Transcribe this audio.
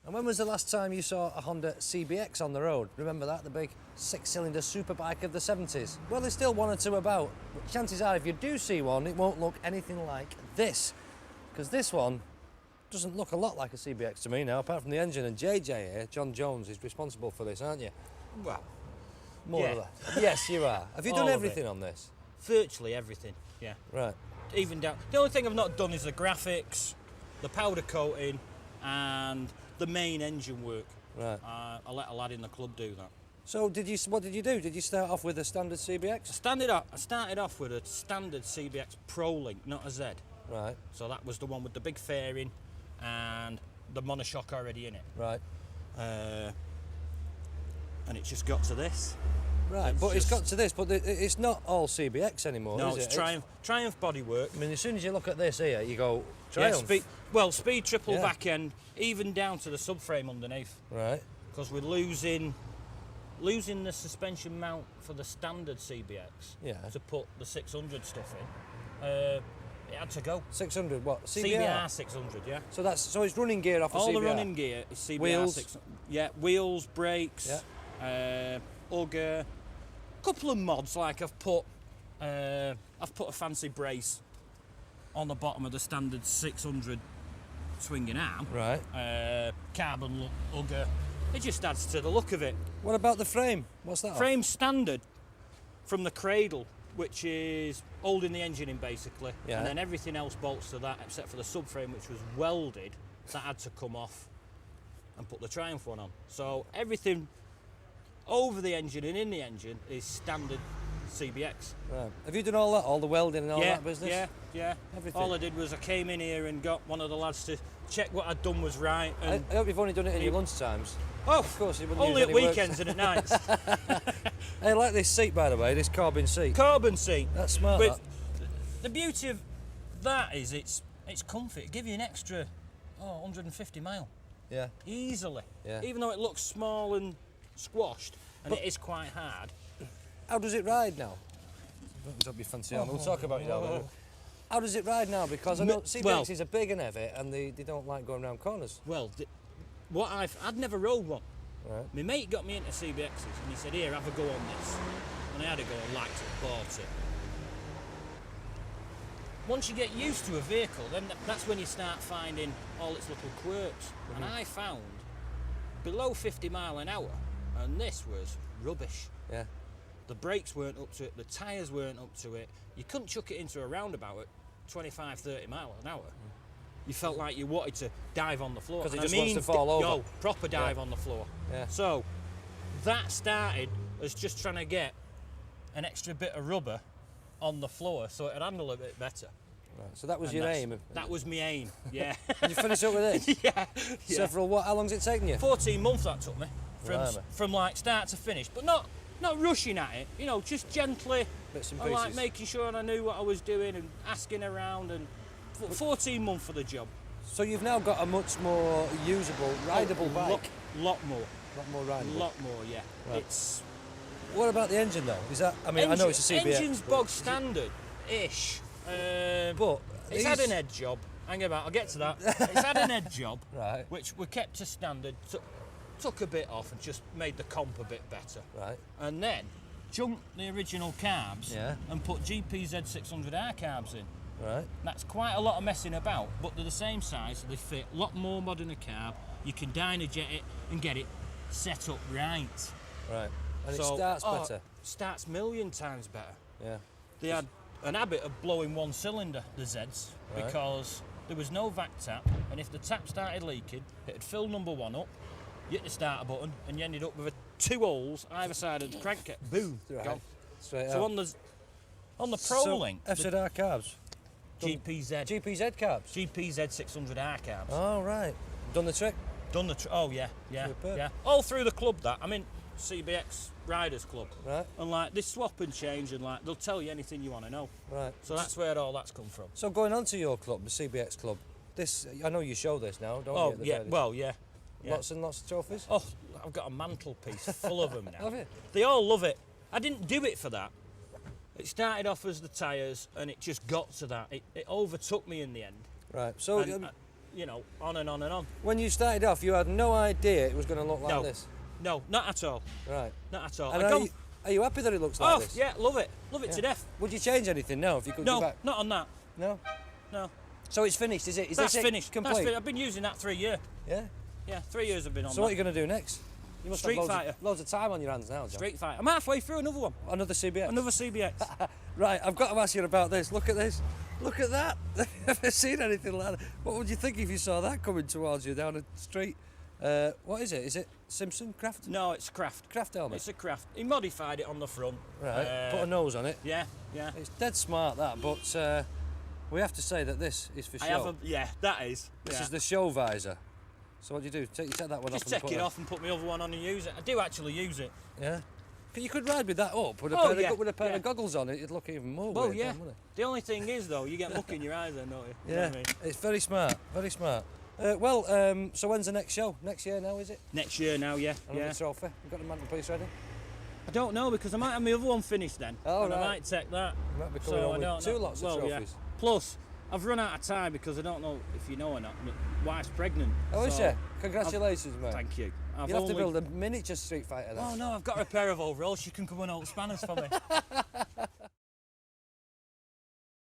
And when was the last time you saw a Honda CBX on the road? Remember that, the big 6-cylinder superbike of the 70s? Well, there's still one or two about, but chances are if you do see one, it won't look anything like this. Because this one doesn't look a lot like a CBX to me now, apart from the engine. And JJ here, John Jones, is responsible for this, aren't you? Well, More of that. Yes, you are. Have you done everything on this? Virtually everything, yeah. Right. Even down. The only thing I've not done is the graphics, the powder coating, and the main engine work. Right. I let a lad in the club do that. So what did you do? Did you start off with a standard CBX? I started off with a standard CBX Pro Link, not a Z. Right. So that was the one with the big fairing and the monoshock already in it. Right. And it just got to this. Right, it's got to this, but it's not all CBX anymore, no, is it? It's Triumph bodywork. I mean, as soon as you look at this here, you go, Triumph. Yeah, speed triple back end, even down to the subframe underneath. Right. Because we're losing the suspension mount for the standard CBX to put the 600 stuff in. It had to go. 600 what? CBR 600, yeah. So it's running gear off of CBR? All the running gear is CBR wheels? 600. Yeah, wheels, brakes, auger. Couple of mods, like I've put a fancy brace on the bottom of the standard 600 swinging arm. Right. Carbon auger. It just adds to the look of it. What about the frame? What's that? Frame standard from the cradle, which is holding the engine in basically, and then everything else bolts to that except for the subframe, which was welded. That had to come off and put the Triumph one on. So everything over the engine and in the engine is standard CBX. Right. Have you done all that, all the welding and all that business? Yeah. Everything. All I did was I came in here and got one of the lads to check what I'd done was right. And I hope you've only done it in your lunch times. Oh, of course, you wouldn't only use at any weekends and at nights. Hey, I like this seat, by the way, this carbon seat. Carbon seat. That's smart. But the beauty of that is it's comfy. It gives you an extra 150 mile. Yeah. Easily. Yeah. Even though it looks small and squashed, and it is quite hard. How does it ride now? Don't be fancy on. We'll talk about it now. How does it ride now? Because I know CBXs are big and heavy, and they don't like going around corners. Well, I'd never rode one. Right. My mate got me into CBXs, and he said, "Here, have a go on this." And I had a go and liked it, bought it. Once you get used to a vehicle, then that's when you start finding all its little quirks. And I found below 50 mile an hour, and this was rubbish. Yeah. The brakes weren't up to it, the tyres weren't up to it. You couldn't chuck it into a roundabout at 25, 30 mile an hour. You felt like you wanted to dive on the floor. Because it just wants to fall over. No, proper dive on the floor. Yeah. So that started as just trying to get an extra bit of rubber on the floor so it'd handle a bit better. Right. So that was your aim? That was my aim, yeah. Did you finish up with this? Yeah. How long's it taken you? 14 months that took me, from like start to finish, but not rushing at it, just gently. Bits and and pieces. like making sure I knew what I was doing and asking around, and 14 months for the job. So you've now got a much more usable, rideable bike? Lot more. Lot more rideable? Lot more, yeah. Right. It's... What about the engine though? Is that, I know it's a CBX. Engine's bog standard-ish. But it's had an head job. Hang about, I'll get to that. It's had an head job, right, which we kept to standard, took a bit off and just made the comp a bit better. Right. And then junked the original carbs and put GPZ 600R carbs in. Right. That's quite a lot of messing about, but they're the same size, so they fit a lot more mod in a carb. You can dynajet it and get it set up right. Right. And it starts better? Starts million times better. Yeah. They had an habit of blowing one cylinder, the Zs, because there was no vac tap, and if the tap started leaking, it'd fill number one up, you hit the starter button, and you ended up with two holes either side of the crankcase. Boom, gone. Straight so out. on the Pro Link, FZR carbs? GPZ. GPZ carbs? GPZ 600R carbs. Oh, right. Done the trick? Oh, yeah. Superb. Yeah. All through the club, that. I mean, CBX Riders Club. Right. And like, they swap and change, and like, they'll tell you anything you want to know. Right. So that's where all that's come from. So going on to your club, the CBX club, I know you show this now, don't you? Oh, yeah. Well, yeah. Lots and lots of trophies? Oh, I've got a mantelpiece full of them now. Have you? They all love it. I didn't do it for that. It started off as the tyres, and it just got to that. It overtook me in the end. Right. So you know, on and on and on. When you started off, you had no idea it was going to look like this? No, not at all. Right. Not at all. And are you happy that it looks like this? Yeah, love it. Love it to death. Would you change anything now if you could go back? No, not on that. No? No. So it's finished, is it? That's finished. Complete? That's finished. I've been using that 3 years. Yeah? Yeah, 3 years I've been on So what are you going to do next? You must Street have Fighter. Loads of time on your hands now, John. Street Fighter. I'm halfway through another one. Another CBX? Another CBX. Right, I've got to ask you about this. Look at this. Look at that. Have you ever seen anything like that? What would you think if you saw that coming towards you down the street? What is it? Is it Simpson Craft? No, it's Craft. Craft helmet? It's a Craft. He modified it on the front. Right, put a nose on it. Yeah, yeah. It's dead smart, that, but we have to say that this is for show. Yeah, that is. This is the show visor. So what do you do? Take that one off. Just take it off and put my other one on and use it. I do actually use it. Yeah. You could ride with that up with a pair of goggles on it. It'd look even more weird. Yeah. Wouldn't it? The only thing is though, you get muck in your eyes then, don't you? Yeah. You know what I mean? It's very smart. Very smart. So when's the next show? Next year now, is it? Next year now, yeah. Another trophy. You got the mantelpiece ready? I don't know because I might have my other one finished then. Oh, and right. I might take that. You might be coming on with two lots of trophies. Yeah. Plus, I've run out of time because I don't know if you know or not. My wife's pregnant. Oh, is she? Congratulations, mate. Thank you. You'll have to build a miniature Street Fighter then. Oh no, I've got a pair of overalls. She can come and hold spanners for me.